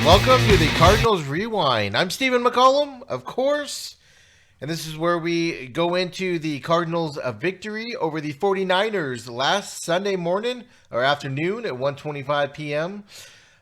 Welcome to the Cardinals Rewind. I'm Steven McCollum, of course, and this is where we go into the Cardinals' victory over the 49ers last Sunday morning or afternoon at 1:25 p.m.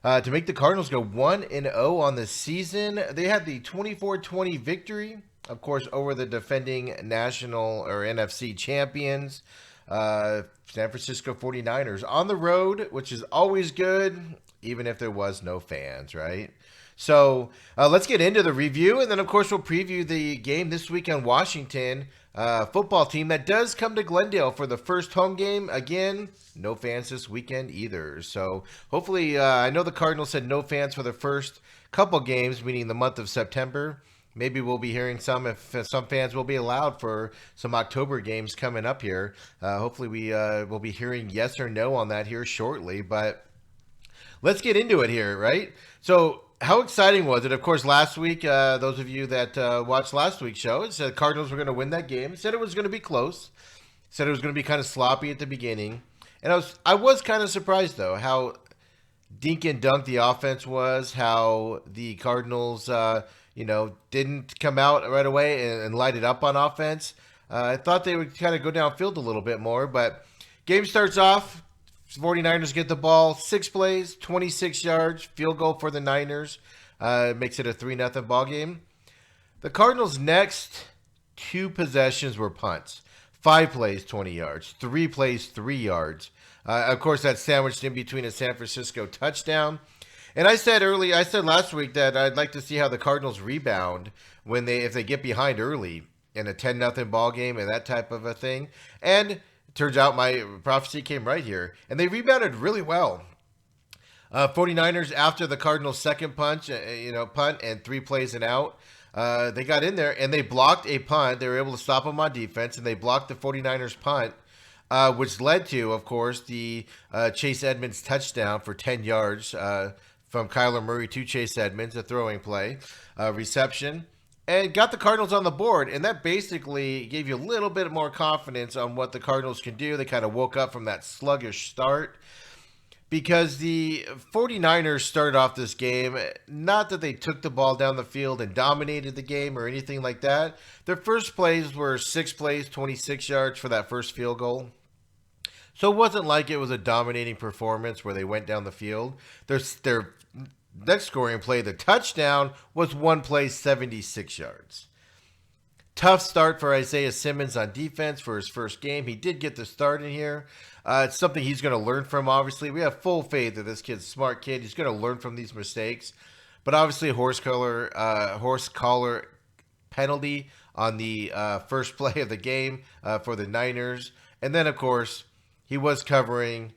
To make the Cardinals go 1-0 on the season. They had the 24-20 victory, of course, over the defending national or NFC champions, San Francisco 49ers, on the road, which is always good, even if there was no fans, right? So let's get into the review, and then, of course, we'll preview the game this week on Washington football team that does come to Glendale for the first home game. Again, no fans this weekend either. So hopefully, I know the Cardinals said no fans for the first couple games, meaning the month of September. Maybe we'll be hearing if some fans will be allowed for some October games coming up here. Hopefully, we will be hearing yes or no on that here shortly, but let's get into it here, right? So how exciting was it? Of course, last week, those of you that watched last week's show, it said Cardinals were going to win that game. It said it was going to be close. It said it was going to be kind of sloppy at the beginning. And I was kind of surprised, though, how dink and dunk the offense was, how the Cardinals, didn't come out right away and light it up on offense. I thought they would kind of go downfield a little bit more, but game starts off. 49ers get the ball, 6 plays, 26 yards, field goal for the Niners. Makes it a 3-0 ball game. The Cardinals' next 2 possessions were punts. 5 plays, 20 yards. 3 plays, 3 yards. Of course, that's sandwiched in between a San Francisco touchdown. And I said last week that I'd like to see how the Cardinals rebound if they get behind early in a 10-0 ball game and that type of a thing. And turns out my prophecy came right here, and they rebounded really well. 49ers, after the Cardinals' second punt and 3 plays and out, they got in there and they blocked a punt. They were able to stop them on defense, and they blocked the 49ers' punt, which led to, of course, the Chase Edmonds touchdown for 10 yards from Kyler Murray to Chase Edmonds, a throwing play, reception. And got the Cardinals on the board, and that basically gave you a little bit more confidence on what the Cardinals can do. They kind of woke up from that sluggish start because the 49ers started off this game, not that they took the ball down the field and dominated the game or anything like that. Their first plays were 6 plays, 26 yards for that first field goal. So it wasn't like it was a dominating performance where they went down the field. Their next scoring play, the touchdown, was 1 play, 76 yards. Tough start for Isaiah Simmons on defense for his first game. He did get the start in here. It's something he's going to learn from, obviously. We have full faith that this kid's a smart kid. He's going to learn from these mistakes. But obviously, a horse collar penalty on the first play of the game for the Niners. And then, of course, he was covering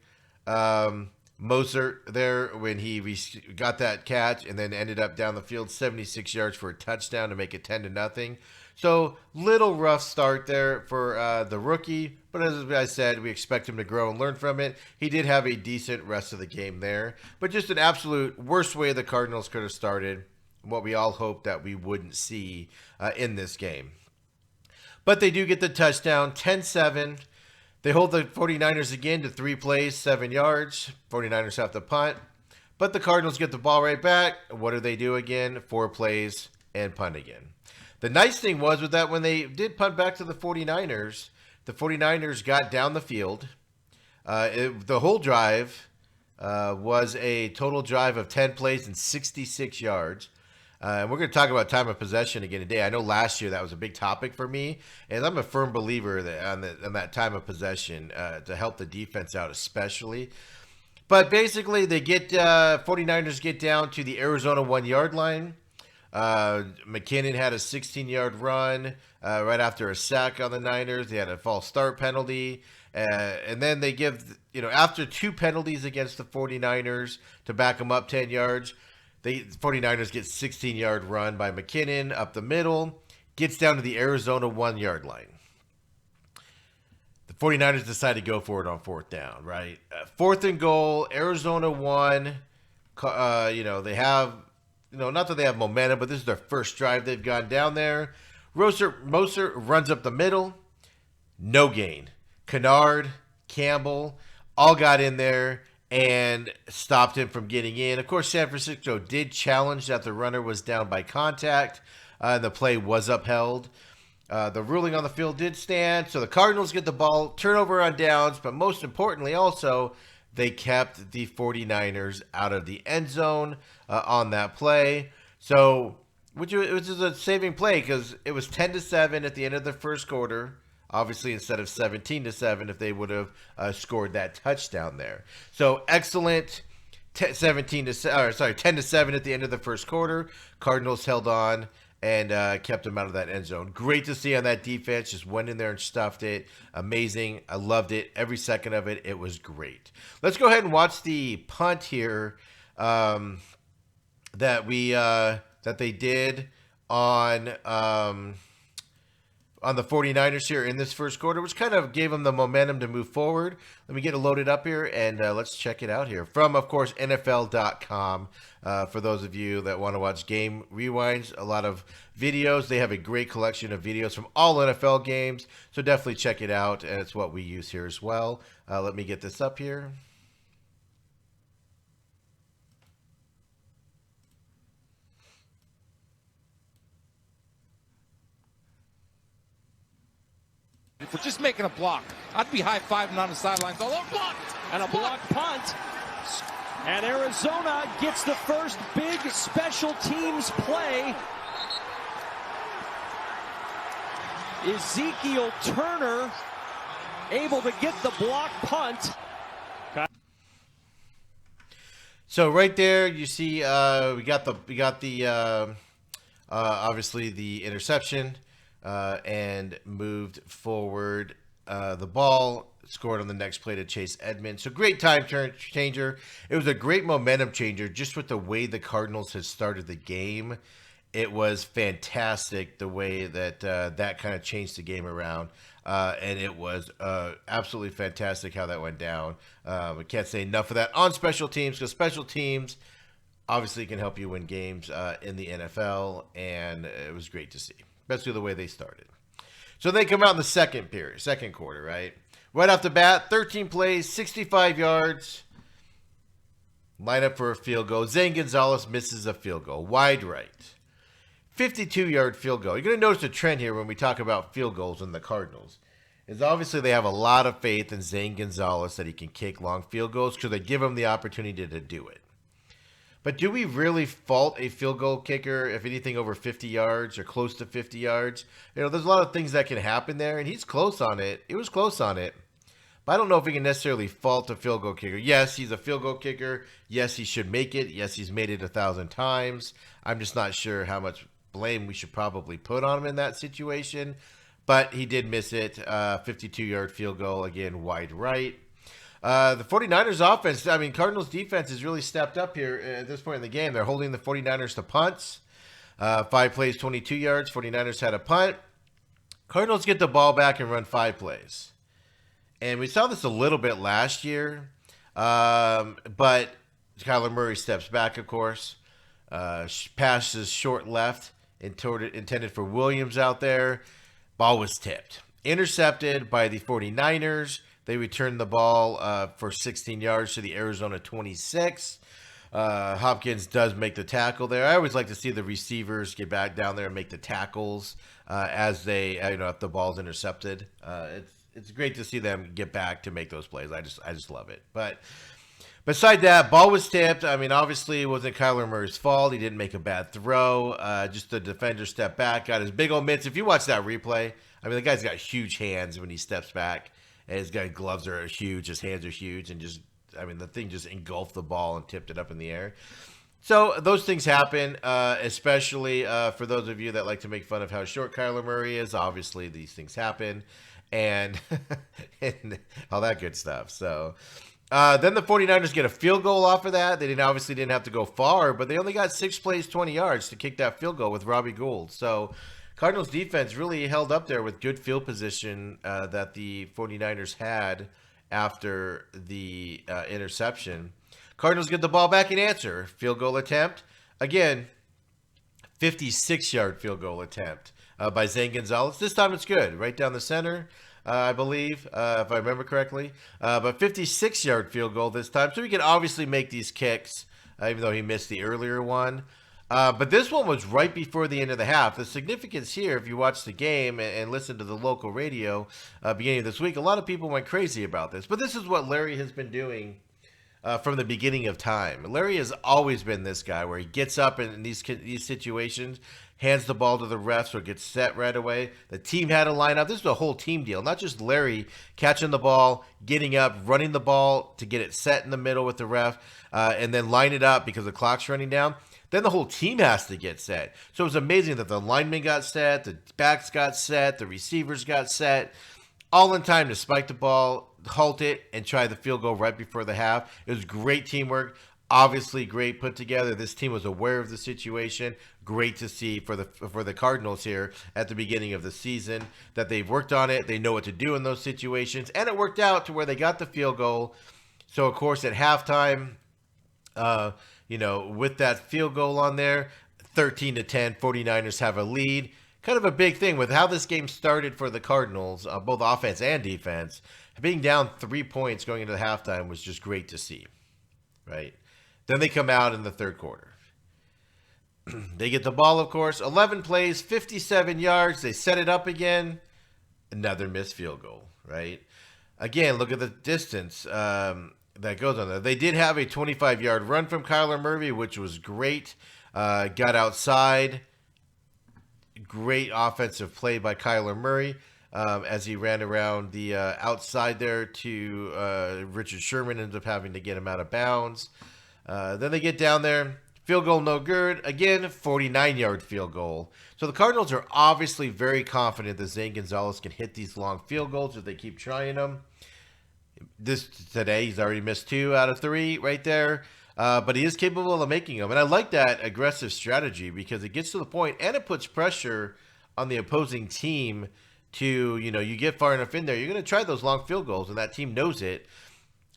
Mozart there when he got that catch and then ended up down the field 76 yards for a touchdown to make it 10-0. So little rough start there for the rookie, but as I said, we expect him to grow and learn from it. He did have a decent rest of the game there, but just an absolute worst way the Cardinals could have started, what we all hoped that we wouldn't see in this game. But they do get the touchdown, 10-7. They hold the 49ers again to 3 plays, 7 yards. 49ers have to punt. But the Cardinals get the ball right back. What do they do again? 4 plays and punt again. The nice thing was with that when they did punt back to the 49ers got down the field. The whole drive was a total drive of 10 plays and 66 yards. And we're going to talk about time of possession again today. I know last year that was a big topic for me, and I'm a firm believer that on that time of possession to help the defense out especially. But basically, 49ers get down to the Arizona 1-yard line. McKinnon had a 16-yard run right after a sack on the Niners. They had a false start penalty. And then they give, after 2 penalties against the 49ers to back them up 10 yards, the 49ers get 16-yard run by McKinnon up the middle, gets down to the Arizona 1-yard line. The 49ers decide to go for it on 4th down, right? 4th and goal, Arizona 1. They have, not that they have momentum, but this is their first drive they've gone down there. Moser runs up the middle, no gain. Kennard, Campbell, all got in there and stopped him from getting in. Of course, San Francisco did challenge that the runner was down by contact, and the play was upheld. The ruling on the field did stand, so the Cardinals get the ball, turnover on downs, but most importantly also, they kept the 49ers out of the end zone on that play. So, which is a saving play because it was 10-7 at the end of the first quarter. Obviously, instead of 17-7, if they would have scored that touchdown there. So excellent. 10-7 at the end of the first quarter. Cardinals held on and kept them out of that end zone. Great to see on that defense. Just went in there and stuffed it. Amazing. I loved it. Every second of it. It was great. Let's go ahead and watch the punt here that they did on the 49ers here in this first quarter, which kind of gave them the momentum to move forward. Let me get it loaded up here, and let's check it out here. From, of course, NFL.com. For those of you that want to watch game rewinds, a lot of videos. They have a great collection of videos from all NFL games, so definitely check it out, and it's what we use here as well. Let me get this up here. For just making a block, I'd be high-fiving on the sidelines. Although blocked and a blocked punt, and Arizona gets the first big special teams play. Ezekiel Turner able to get the block punt. So right there, you see, we got the obviously the interception. And moved forward the ball, scored on the next play to Chase Edmonds. So great time changer. It was a great momentum changer just with the way the Cardinals had started the game. It was fantastic the way that that kind of changed the game around. And it was absolutely fantastic how that went down. We can't say enough of that on special teams because special teams obviously can help you win games in the NFL. And it was great to see. Especially the way they started. So they come out in the second quarter, right? Right off the bat, 13 plays, 65 yards. Line up for a field goal. Zane Gonzalez misses a field goal. Wide right. 52-yard field goal. You're going to notice a trend here when we talk about field goals in the Cardinals. Is obviously they have a lot of faith in Zane Gonzalez that he can kick long field goals because they give him the opportunity to do it. But do we really fault a field goal kicker if anything over 50 yards or close to 50 yards? You know, there's a lot of things that can happen there, and he's close on it. He was close on it. But I don't know if we can necessarily fault a field goal kicker. Yes, he's a field goal kicker. Yes, he should make it. Yes, he's made it 1,000 times. I'm just not sure how much blame we should probably put on him in that situation. But he did miss it. 52-yard field goal, again, wide right. The 49ers offense, I mean, Cardinals defense has really stepped up here at this point in the game. They're holding the 49ers to punts. 5 plays, 22 yards. 49ers had a punt. Cardinals get the ball back and run 5 plays. And we saw this a little bit last year. But Kyler Murray steps back, of course. Passes short left, intended for Williams out there. Ball was tipped. Intercepted by the 49ers. They returned the ball for 16 yards to the Arizona 26. Hopkins does make the tackle there. I always like to see the receivers get back down there and make the tackles as they, if the ball's intercepted. It's great to see them get back to make those plays. I just love it. But beside that, ball was tipped. I mean, obviously it wasn't Kyler Murray's fault. He didn't make a bad throw. Just the defender stepped back, got his big old mitts. If you watch that replay, I mean, the guy's got huge hands when he steps back. And his guy's gloves are huge. His hands are huge. And the thing just engulfed the ball and tipped it up in the air. So those things happen, especially for those of you that like to make fun of how short Kyler Murray is. Obviously, these things happen. And, and all that good stuff. So then the 49ers get a field goal off of that. They obviously didn't have to go far, but they only got 6 plays, 20 yards to kick that field goal with Robbie Gould. So Cardinals defense really held up there with good field position that the 49ers had after the interception. Cardinals get the ball back and answer. Field goal attempt. Again, 56-yard field goal attempt by Zane Gonzalez. This time it's good. Right down the center. I believe, if I remember correctly. But 56-yard field goal this time. So he can obviously make these kicks, even though he missed the earlier one. But this one was right before the end of the half. The significance here, if you watch the game and listen to the local radio beginning of this week, a lot of people went crazy about this. But this is what Larry has been doing from the beginning of time. Larry has always been this guy where he gets up in these situations, hands the ball to the refs, or gets set right away. The team had to line up. This is a whole team deal, not just Larry catching the ball, getting up, running the ball to get it set in the middle with the ref, and then line it up because the clock's running down. Then the whole team has to get set. So it was amazing that the linemen got set, the backs got set, the receivers got set, all in time to spike the ball, halt it, and try the field goal right before the half. It was great teamwork. Obviously, great put together. This team was aware of the situation. Great to see for the Cardinals here at the beginning of the season that they've worked on it. They know what to do in those situations, and it worked out to where they got the field goal. So, of course, at halftime, with that field goal on there, 13-10, 49ers have a lead. Kind of a big thing with how this game started for the Cardinals, both offense and defense. Being down 3 points going into the halftime was just great to see, right? Then they come out in the third quarter. They get the ball, of course. 11 plays, 57 yards. They set it up again. Another missed field goal, right? Again, look at the distance that goes on there. They did have a 25-yard run from Kyler Murray, which was great. Got outside. Great offensive play by Kyler Murray as he ran around the outside there to Richard Sherman, ended up having to get him out of bounds. Then they get down there. Field goal no good. Again, 49-yard field goal. So the Cardinals are obviously very confident that Zane Gonzalez can hit these long field goals if they keep trying them. Today, he's already missed 2 out of 3 right there. But he is capable of making them. And I like that aggressive strategy because it gets to the point and it puts pressure on the opposing team to, you get far enough in there, you're going to try those long field goals, and that team knows it.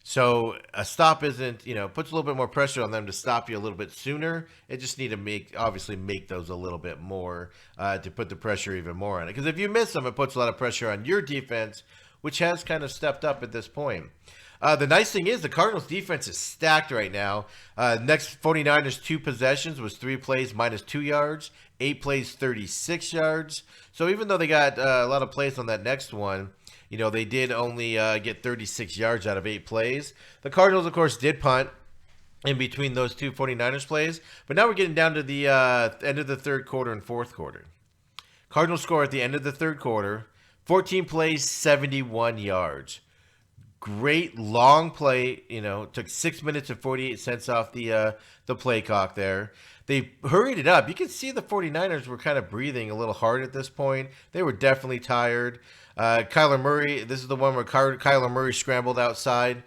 So a stop isn't, puts a little bit more pressure on them to stop you a little bit sooner. It just need to make those a little bit more to put the pressure even more on it. Because if you miss them, it puts a lot of pressure on your defense, which has kind of stepped up at this point. The nice thing is the Cardinals defense is stacked right now. Next 49ers 2 possessions was 3 plays minus 2 yards, 8 plays 36 yards. So even though they got a lot of plays on that next one, they did only get 36 yards out of 8 plays. The Cardinals, of course, did punt in between those 2 49ers plays. But now we're getting down to the end of the third quarter and fourth quarter. Cardinals score at the end of the third quarter, 14 plays, 71 yards. Great long play, took 6 minutes and 48 cents off the play clock there. They hurried it up. You can see the 49ers were kind of breathing a little hard at this point. They were definitely tired. Kyler Murray, this is the one where Kyler Murray scrambled outside,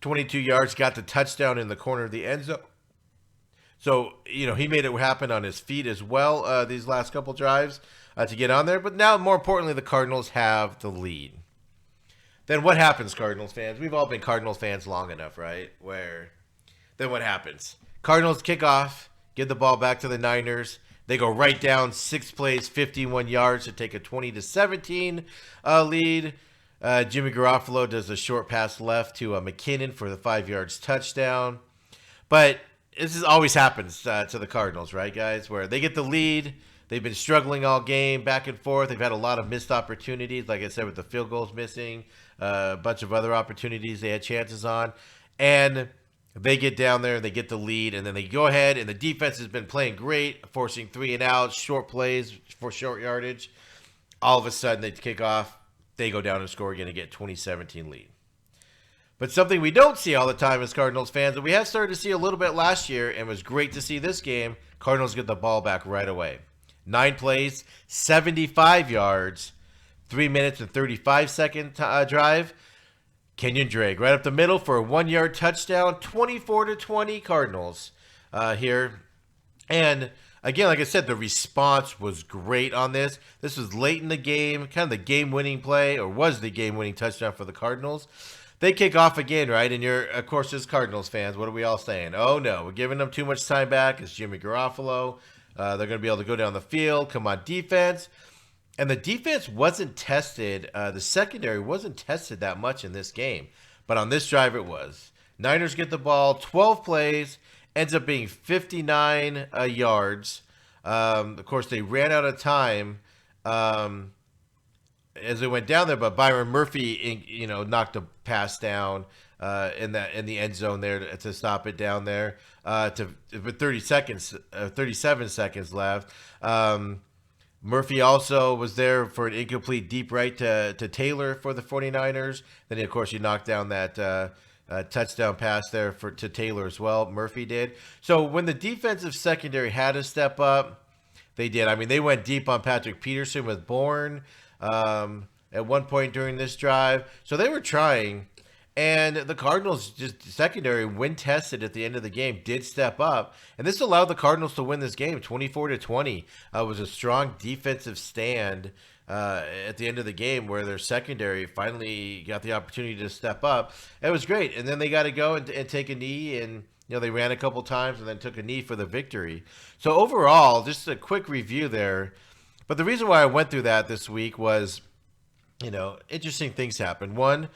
22 yards, got the touchdown in the corner of the end zone. So, he made it happen on his feet as well these last couple drives to get on there. But now, more importantly, the Cardinals have the lead. Then what happens, Cardinals fans? We've all been Cardinals fans long enough, right? Then what happens? Cardinals kick off, give the ball back to the Niners. They go right down 6 plays, 51 yards to take a 20-17 lead. Jimmy Garoppolo does a short pass left to McKinnon for the 5 yards touchdown. But this always happens to the Cardinals, right, guys? Where they get the lead. They've been struggling all game, back and forth. They've had a lot of missed opportunities, like I said, with the field goals missing, a bunch of other opportunities they had chances on. And they get down there, they get the lead, and then they go ahead, and the defense has been playing great, forcing 3 and outs, short plays for short yardage. All of a sudden, they kick off. They go down and score again and get 20-17 lead. But something we don't see all the time as Cardinals fans, that we have started to see a little bit last year, and was great to see this game, Cardinals get the ball back right away. 9 plays, 75 yards, 3 minutes and 35-second drive. Kenyon Drake right up the middle for a 1-yard touchdown, 24-20 Cardinals here. And again, like I said, the response was great on this. This was late in the game, kind of the game-winning play, or was the game-winning touchdown for the Cardinals. They kick off again, right? And you're, of course, as Cardinals fans, what are we all saying? Oh, no, we're giving them too much time back. It's Jimmy Garoppolo. They're going to be able to go down the field, come on defense. And the defense wasn't tested. The secondary wasn't tested that much in this game. But on this drive, it was. Niners get the ball, 12 plays, ends up being 59 yards. Of course, they ran out of time as they went down there, but Byron Murphy, knocked a pass down in the end zone there to stop it down there. With 37 seconds left. Murphy also was there for an incomplete deep right to Taylor for the 49ers. Then, of course, he knocked down that touchdown pass there to Taylor as well. Murphy did. So when the defensive secondary had to step up, they did. I mean, they went deep on Patrick Peterson with Bourne at one point during this drive. So they were trying. And the Cardinals, just secondary, when tested at the end of the game, did step up. And this allowed the Cardinals to win this game 24-20. It was a strong defensive stand at the end of the game where their secondary finally got the opportunity to step up. It was great. And then they got to go and take a knee, and they ran a couple times and then took a knee for the victory. So overall, just a quick review there. But the reason why I went through that this week was, interesting things happened. One,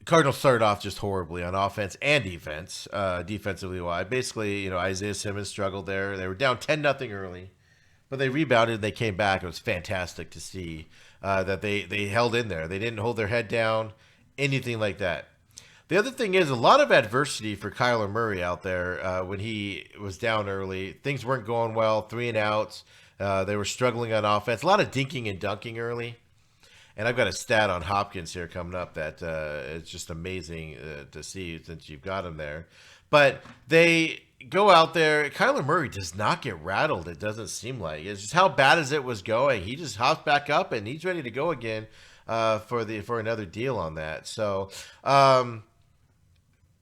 Cardinals started off just horribly on offense and defense, defensively wide. Basically, Isaiah Simmons struggled there. They were down 10-0 early, but they rebounded. They came back. It was fantastic to see that they held in there. They didn't hold their head down, anything like that. The other thing is a lot of adversity for Kyler Murray out there when he was down early. Things weren't going well, 3 and outs. They were struggling on offense. A lot of dinking and dunking early. And I've got a stat on Hopkins here coming up that it's just amazing to see since you've got him there. But they go out there. Kyler Murray does not get rattled, it doesn't seem like. It's just how bad as it was going. He just hops back up, and he's ready to go again for another deal on that. So and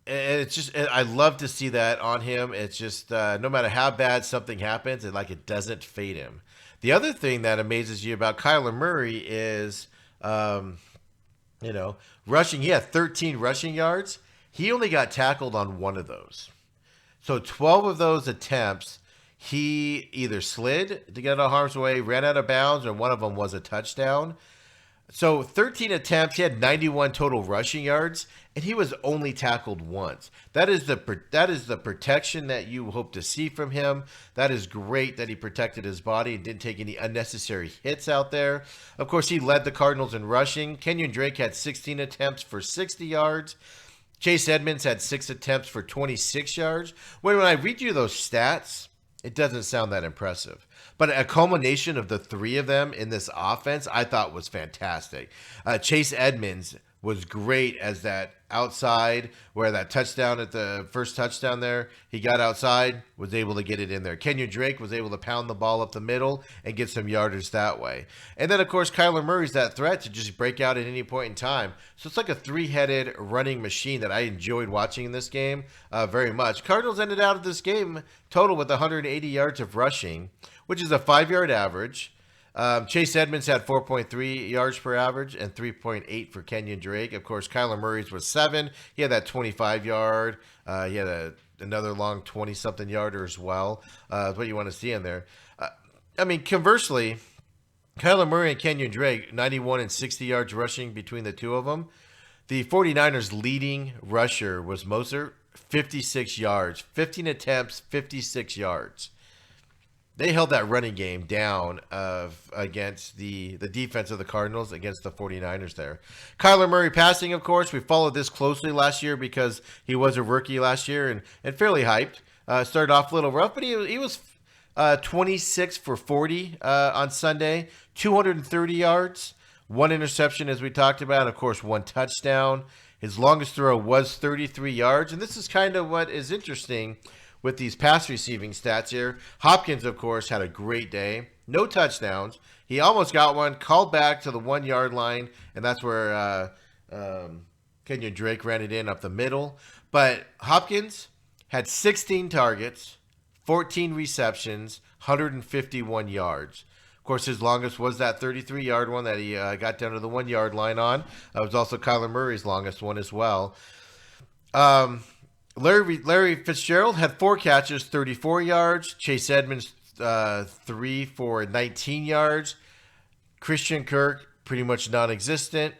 it's just, I love to see that on him. It's just no matter how bad something happens, it doesn't fade him. The other thing that amazes you about Kyler Murray is rushing. He had 13 rushing yards. He only got tackled on one of those. So 12 of those attempts, he either slid to get out of harm's way, ran out of bounds, or one of them was a touchdown. So 13 attempts, he had 91 total rushing yards, and he was only tackled once. That is the protection that you hope to see from him. That is great that he protected his body and didn't take any unnecessary hits out there. Of course, he led the Cardinals in rushing. Kenyon Drake had 16 attempts for 60 yards. Chase Edmonds had 6 attempts for 26 yards. When I read you those stats, it doesn't sound that impressive. But a culmination of the three of them in this offense, I thought was fantastic. Chase Edmonds was great as that outside, where that touchdown at the first touchdown there, he got outside, was able to get it in there. Kenyon Drake was able to pound the ball up the middle and get some yardage that way. And then, of course, Kyler Murray's that threat to just break out at any point in time. So it's like a three-headed running machine that I enjoyed watching in this game very much. Cardinals ended out of this game total with 180 yards of rushing, which is a 5-yard average. Chase Edmonds had 4.3 yards per average and 3.8 for Kenyon Drake. Of course, Kyler Murray's was 7. He had that 25-yard. He had another long 20-something yarder as well. That's what you want to see in there. Conversely, Kyler Murray and Kenyon Drake, 91 and 60 yards rushing between the two of them. The 49ers' leading rusher was Moser, 56 yards. 15 attempts, 56 yards. They held that running game down against the defense of the Cardinals, against the 49ers there. Kyler Murray passing, of course. We followed this closely last year because he was a rookie last year and fairly hyped. Started off a little rough, but he was 26 for 40 on Sunday, 230 yards, 1 interception as we talked about, of course, 1 touchdown. His longest throw was 33 yards, and this is kind of what is interesting with these pass receiving stats here. Hopkins, of course, had a great day. No touchdowns. He almost got one, called back to the 1-yard line, and that's where Kenyon Drake ran it in up the middle. But Hopkins had 16 targets, 14 receptions, 151 yards. Of course, his longest was that 33-yard one that he got down to the 1-yard line on. It was also Kyler Murray's longest one as well. Larry Fitzgerald had 4 catches, 34 yards. Chase Edmonds, 3 for 19 yards. Christian Kirk, pretty much non-existent.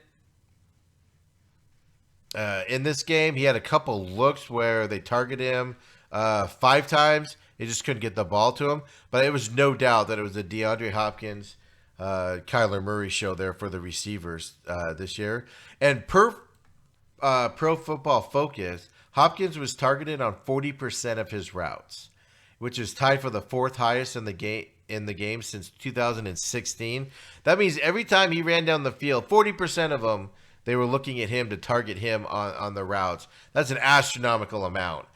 In this game, he had a couple looks where they targeted him 5 times. He just couldn't get the ball to him. But it was no doubt that it was the DeAndre Hopkins, Kyler Murray show there for the receivers this year. And per Pro Football Focus, Hopkins was targeted on 40% of his routes, which is tied for the 4th highest in the game since 2016. That means every time he ran down the field, 40% of them, they were looking at him to target him on the routes. That's an astronomical amount.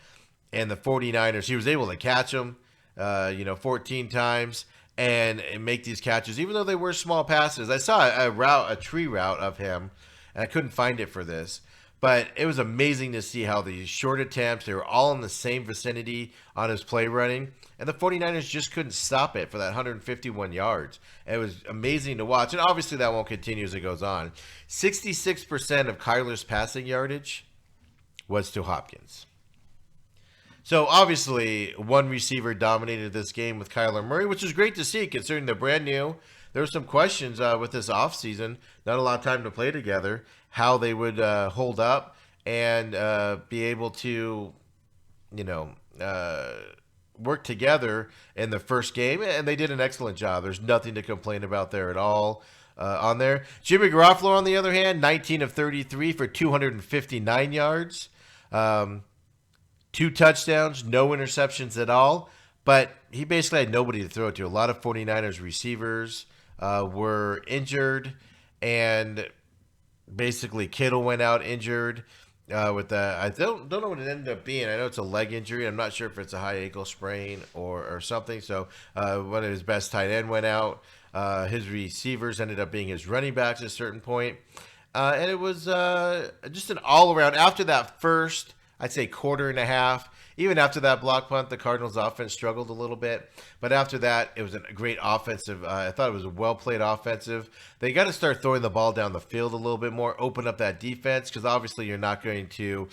And the 49ers, he was able to catch them, 14 times and make these catches, even though they were small passes. I saw a tree route of him, and I couldn't find it for this. But it was amazing to see how these short attempts, they were all in the same vicinity on his play running. And the 49ers just couldn't stop it for that 151 yards. It was amazing to watch. And obviously that won't continue as it goes on. 66% of Kyler's passing yardage was to Hopkins. So obviously one receiver dominated this game with Kyler Murray, which is great to see considering they're brand new. There were some questions with this offseason, not a lot of time to play together, how they would hold up and be able to, work together in the first game. And they did an excellent job. There's nothing to complain about there at all on there. Jimmy Garoppolo, on the other hand, 19 of 33 for 259 yards. 2 touchdowns, no interceptions at all. But he basically had nobody to throw it to. A lot of 49ers receivers were injured, and basically Kittle went out injured with I don't know what it ended up being. I know it's a leg injury. I'm not sure if it's a high ankle sprain or something. So one of his best tight end went out. His receivers ended up being his running backs at a certain point. And it was just an all-around. After that first, I'd say quarter and a half, even after that block punt, the Cardinals offense struggled a little bit. But after that, it was a great offensive. I thought it was a well-played offensive. They got to start throwing the ball down the field a little bit more, open up that defense, because obviously you're not going to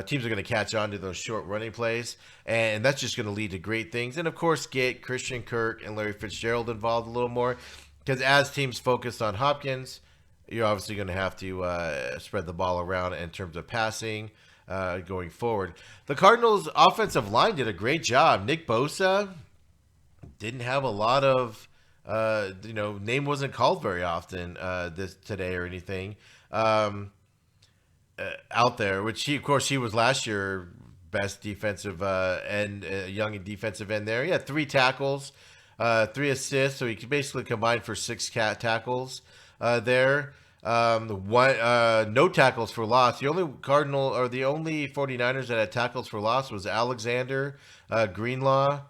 teams are going to catch on to those short running plays, and that's just going to lead to great things. And, of course, get Christian Kirk and Larry Fitzgerald involved a little more, because as teams focus on Hopkins, you're obviously going to have to spread the ball around in terms of passing. Going forward, the Cardinals' offensive line did a great job. Nick Bosa didn't have a lot of, name wasn't called very often today or anything out there. Which he was last year best defensive end, young defensive end there. He had 3 tackles, 3 assists, so he basically combined for 6 tackles there. No tackles for loss. The only the only 49ers that had tackles for loss was Alexander, Greenlaw,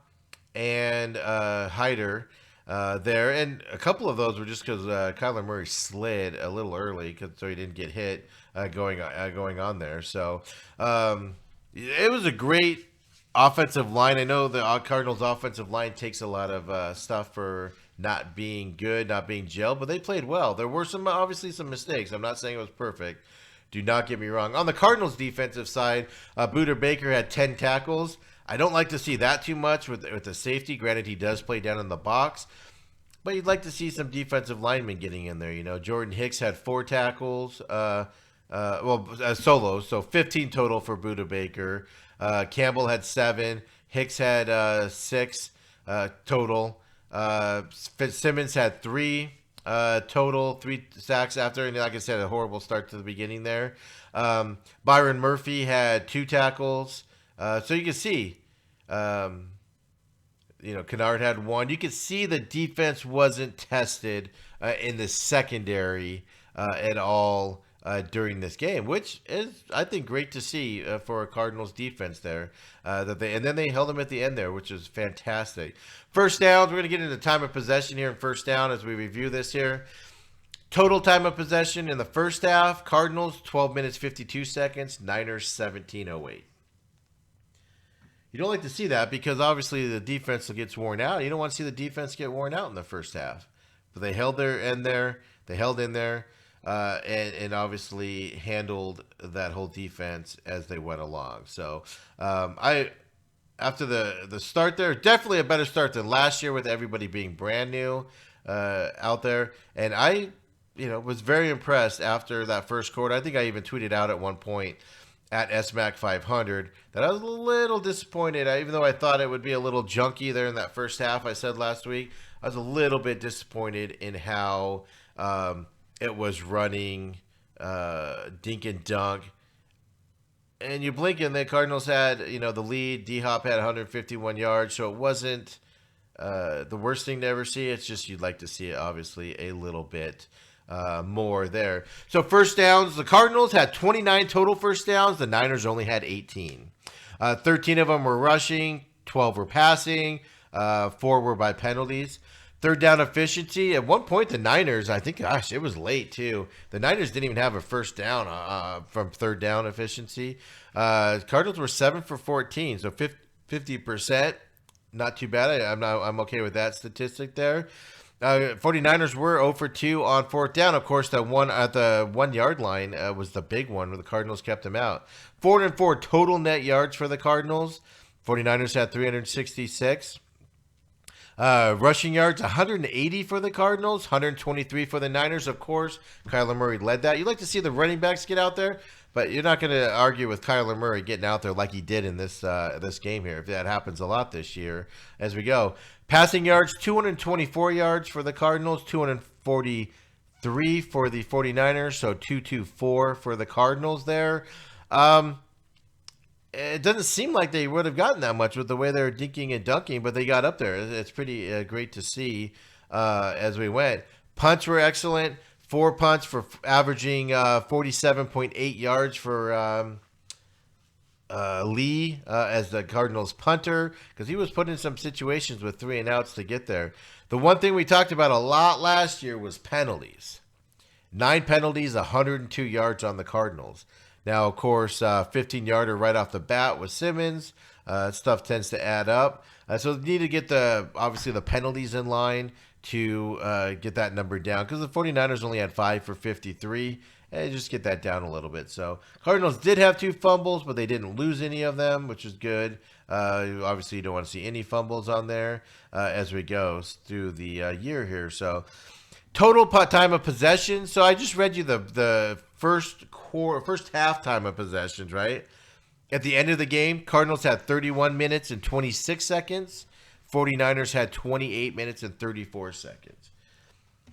and Hyder there. And a couple of those were just because Kyler Murray slid a little early, so he didn't get hit going on there. So it was a great offensive line. I know the Cardinals' offensive line takes a lot of stuff for not being good, not being gelled, but they played well. There were obviously some mistakes. I'm not saying it was perfect. Do not get me wrong. On the Cardinals' defensive side, Buda Baker had 10 tackles. I don't like to see that too much with the safety. Granted, he does play down in the box, but you'd like to see some defensive linemen getting in there. Jordan Hicks had 4 tackles, solos, so 15 total for Buda Baker. Campbell had 7. Hicks had 6 total. Fitzsimmons had 3 total, 3 sacks after, and like I said, a horrible start to the beginning there. Byron Murphy had 2 tackles. So you can see, Kennard had 1. You can see the defense wasn't tested in the secondary at all during this game, which is, I think, great to see for a Cardinals defense there. And then they held them at the end there, which is fantastic. First downs, we're going to get into time of possession here in first down as we review this here. Total time of possession in the first half, Cardinals 12 minutes 52 seconds, Niners 17:08. You don't like to see that because obviously the defense gets worn out. You don't want to see the defense get worn out in the first half. But they held their end there. They held in there. And obviously handled that whole defense as they went along. So I after the start there. Definitely a better start than last year with everybody being brand new out there. And I, was very impressed after that first quarter. I think I even tweeted out at one point at SMAC 500 that I was a little disappointed. Even though I thought it would be a little junky there in that first half, I said last week, I was a little bit disappointed in how it was running dink and dunk. And you blink and the Cardinals had, the lead. D-Hop had 151 yards, so it wasn't the worst thing to ever see. It's just you'd like to see it, obviously, a little bit more there. So first downs, the Cardinals had 29 total first downs. The Niners only had 18. 13 of them were rushing, 12 were passing, 4 were by penalties. Third down efficiency. At one point, the Niners, I think, gosh, it was late too. The Niners didn't even have a first down from third down efficiency. Cardinals were 7 for 14, so 50%. Not too bad. I'm okay with that statistic there. 49ers were 0 for 2 on fourth down. Of course, that one at the 1 yard line was the big one where the Cardinals kept them out. 404 total net yards for the Cardinals. 49ers had 366. Rushing yards, 180 for the Cardinals, 123 for the Niners. Of course, Kyler Murray led that. You like to see the running backs get out there, but you're not going to argue with Kyler Murray getting out there like he did in this game here. If that happens a lot this year as we go. Passing yards, 224 yards for the Cardinals, 243 for the 49ers, so 224 for the Cardinals there. It doesn't seem like they would have gotten that much with the way they're dinking and dunking, but they got up there. It's pretty great to see as we went. Punts were excellent. 4 punts for averaging 47.8 yards for Lee as the Cardinals punter, because he was put in some situations with 3 and outs to get there. The one thing we talked about a lot last year was penalties. 9 penalties, 102 yards on the Cardinals. Now, of course, 15-yarder right off the bat with Simmons. Stuff tends to add up. So they need to get obviously the penalties in line to get that number down, because the 49ers only had 5 for 53. And just get that down a little bit. So Cardinals did have 2 fumbles, but they didn't lose any of them, which is good. Obviously, you don't want to see any fumbles on there as we go through the year here. So total time of possession. So I just read you the first half time of possessions, right? At the end of the game, Cardinals had 31 minutes and 26 seconds. 49ers had 28 minutes and 34 seconds.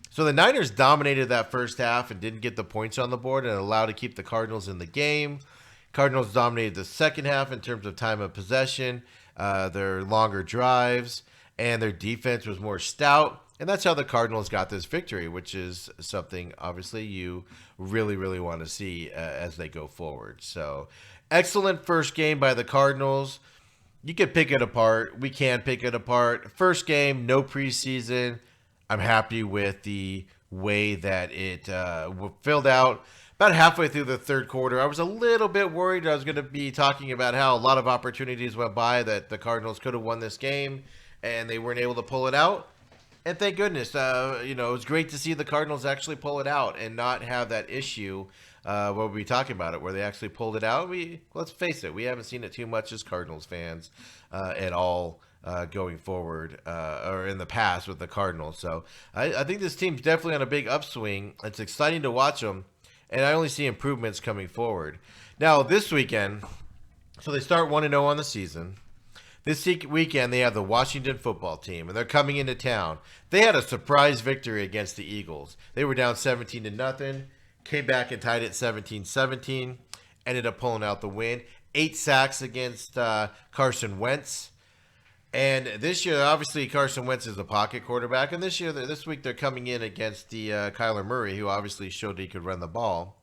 So the Niners dominated that first half and didn't get the points on the board and allowed to keep the Cardinals in the game. Cardinals dominated the second half in terms of time of possession, their longer drives, and their defense was more stout. And that's how the Cardinals got this victory, which is something, obviously, you really, really want to see as they go forward. So, excellent first game by the Cardinals. You can pick it apart. We can pick it apart. First game, no preseason. I'm happy with the way that it filled out. About halfway through the third quarter, I was a little bit worried. I was going to be talking about how a lot of opportunities went by that the Cardinals could have won this game, and they weren't able to pull it out. And thank goodness, it was great to see the Cardinals actually pull it out and not have that issue where we'll be talking about it, where they actually pulled it out. Let's face it, we haven't seen it too much as Cardinals fans at all going forward or in the past with the Cardinals. So I think this team's definitely on a big upswing. It's exciting to watch them, and I only see improvements coming forward. Now, this weekend, so they start 1-0 on the season. This weekend, they have the Washington football team, and they're coming into town. They had a surprise victory against the Eagles. They were down 17-0, came back and tied it 17-17, ended up pulling out the win. 8 sacks against Carson Wentz. And this year, obviously, Carson Wentz is a pocket quarterback, and this week, they're coming in against the Kyler Murray, who obviously showed he could run the ball.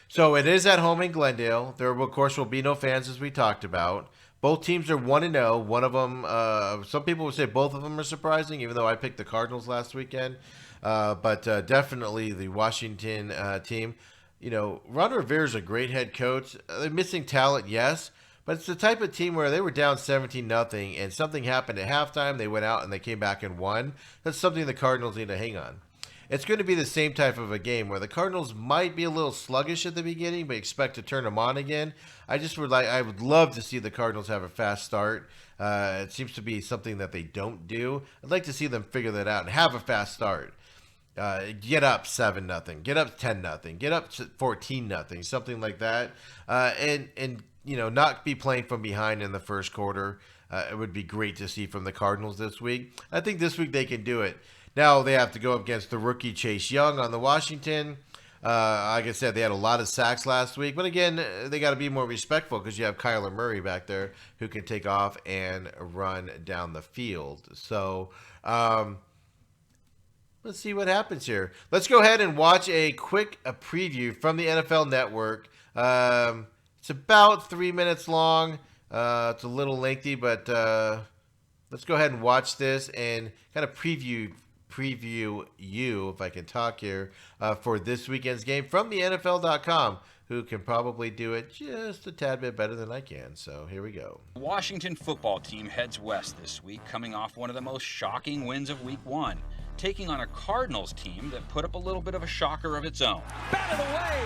So it is at home in Glendale. There, of course, will be no fans, as we talked about. Both teams are 1-0. One of them, some people would say both of them are surprising, even though I picked the Cardinals last weekend. But definitely the Washington team. Ron Rivera is a great head coach. They're missing talent, yes. But it's the type of team where they were down 17-0 and something happened at halftime. They went out and they came back and won. That's something the Cardinals need to hang on. it's going to be the same type of a game where the Cardinals might be a little sluggish at the beginning, but expect to turn them on again. I would love to see the Cardinals have a fast start. It seems to be something that they don't do. I'd like to see them figure that out and have a fast start. Get up 7-0, get up 10-0, get up 14-0, something like that, and not be playing from behind in the first quarter. It would be great to see from the Cardinals this week. I think this week they can do it. Now they have to go up against the rookie Chase Young on the Washington. Like I said, they had a lot of sacks last week, but again, they got to be more respectful because you have Kyler Murray back there who can take off and run down the field. So, let's see what happens here. Let's go ahead and watch a quick preview from the NFL Network. It's about 3 minutes long. It's a little lengthy, but let's go ahead and watch this and kind of preview you, if I can talk here, for this weekend's game from the NFL.com, who can probably do it just a tad bit better than I can. So here we go. The Washington football team heads west this week, coming off one of the most shocking wins of Week 1. Taking on a Cardinals team that put up a little bit of a shocker of its own. Batted away,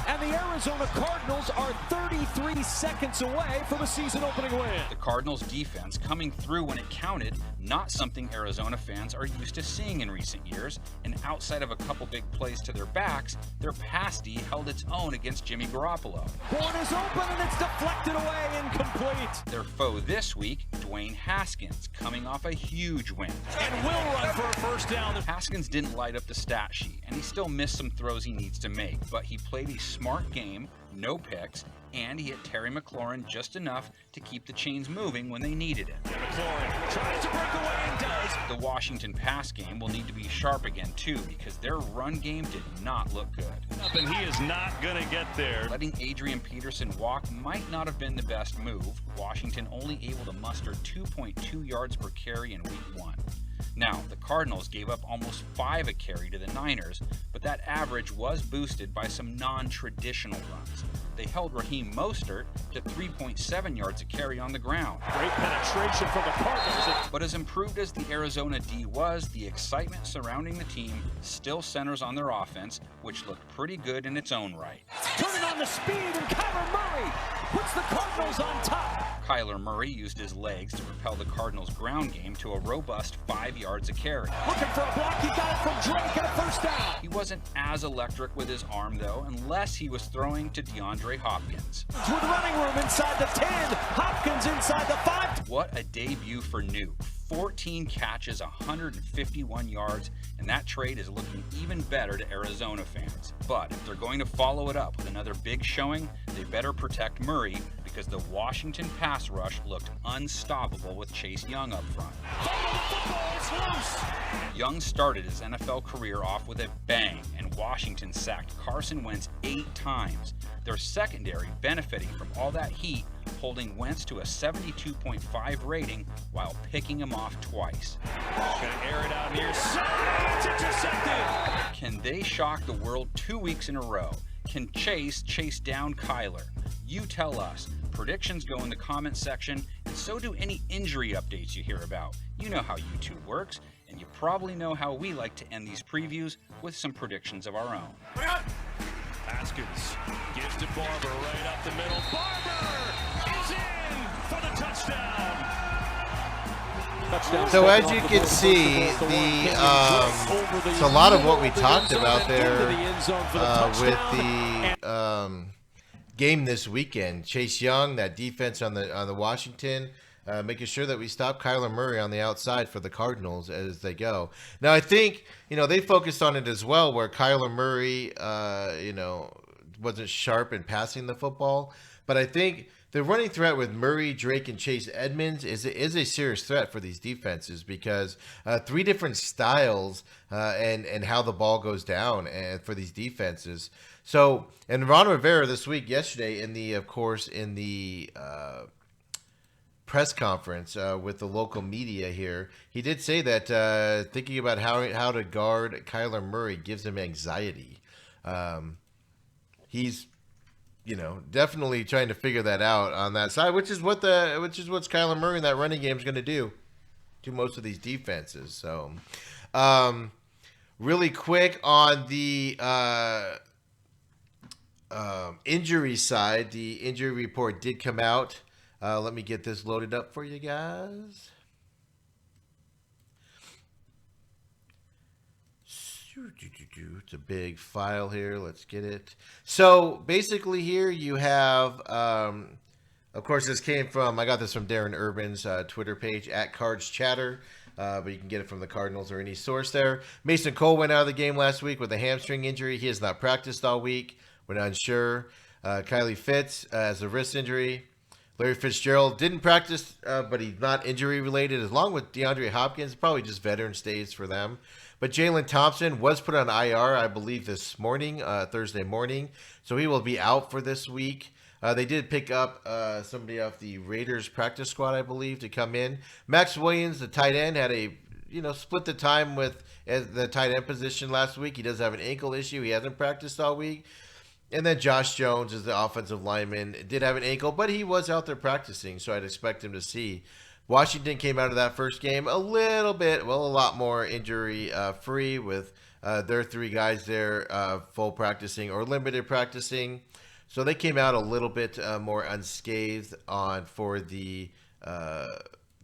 and the Arizona Cardinals are 33 seconds away from a season-opening win. The Cardinals defense coming through when it counted, not something Arizona fans are used to seeing in recent years, and outside of a couple big plays to their backs, their pass D held its own against Jimmy Garoppolo. Board is open, and it's deflected away, incomplete. Their foe this week, Dwayne Haskins, coming off a huge win. And will run for a first down. Haskins didn't light up the stat sheet, and he still missed some throws he needs to make, but he played a smart game, no picks, and he hit Terry McLaurin just enough to keep the chains moving when they needed it. McLaurin tries to break away and does. The Washington pass game will need to be sharp again too, because their run game did not look good. And he is not going to get there. Letting Adrian Peterson walk might not have been the best move. Washington only able to muster 2.2 yards per carry in Week 1. Now, the Cardinals gave up almost 5 a carry to the Niners, but that average was boosted by some non-traditional runs. They held Raheem Mostert to 3.7 yards a carry on the ground. Great penetration from the Cardinals. But as improved as the Arizona D was, the excitement surrounding the team still centers on their offense, which looked pretty good in its own right. Turning on the speed, and Kyler Murray puts the Cardinals on top. Kyler Murray used his legs to propel the Cardinals' ground game to a robust 5 yards a carry. Looking for a block, he got it from Drake and a first down. He wasn't as electric with his arm, though, unless he was throwing to DeAndre Hopkins. With running room inside the 10, Hopkins inside the 5. What a debut for Nuke. 14 catches, 151 yards, and that trade is looking even better to Arizona fans. But if they're going to follow it up with another big showing, they better protect Murray, because the Washington pass rush looked unstoppable with Chase Young up front. Young started his NFL career off with a bang, and Washington sacked Carson Wentz 8 times. Their secondary benefiting from all that heat, holding Wentz to a 72.5 rating while picking him off twice. Gonna air it out near side. It's intercepted. Can they shock the world 2 weeks in a row? Can Chase chase down Kyler? You tell us. Predictions go in the comments section, and so do any injury updates you hear about. You know how YouTube works, and you probably know how we like to end these previews with some predictions of our own. Haskins gives to Barber right up the middle. Barber is in for the touchdown. So as you can see, it's a lot of what we talked about there with the game this weekend. Chase Young, that defense on the Washington, making sure that we stop Kyler Murray on the outside for the Cardinals as they go. Now I think they focused on it as well, where Kyler Murray wasn't sharp in passing the football, but I think the running threat with Murray, Drake, and Chase Edmonds is a serious threat for these defenses, because 3 different styles and how the ball goes down for these defenses. So, and Ron Rivera yesterday in the press conference with the local media here, he did say that thinking about how to guard Kyler Murray gives him anxiety. He's definitely trying to figure that out on that side, which is what's Kyler Murray in that running game is going to do to most of these defenses. So, really quick on the injury side, the injury report did come out. Let me get this loaded up for you guys. It's a big file here. Let's get it. So basically here you have, of course, this came from, I got this from Darren Urban's Twitter page, at Cards Chatter. But you can get it from the Cardinals or any source there. Mason Cole went out of the game last week with a hamstring injury. He has not practiced all week. We're not sure. Kylie Fitz has a wrist injury. Larry Fitzgerald didn't practice, but he's not injury related, along with DeAndre Hopkins. Probably just veteran stays for them. But Jalen Thompson was put on IR, I believe, this morning, Thursday morning. So he will be out for this week. They did pick up somebody off the Raiders practice squad, I believe, to come in. Max Williams, the tight end, had a split the time with the tight end position last week. He does have an ankle issue. He hasn't practiced all week. And then Josh Jones is the offensive lineman. Did have an ankle, but he was out there practicing, so I'd expect him to see. Washington came out of that first game a lot more injury free with their three guys there full practicing or limited practicing. So they came out a little bit more unscathed for the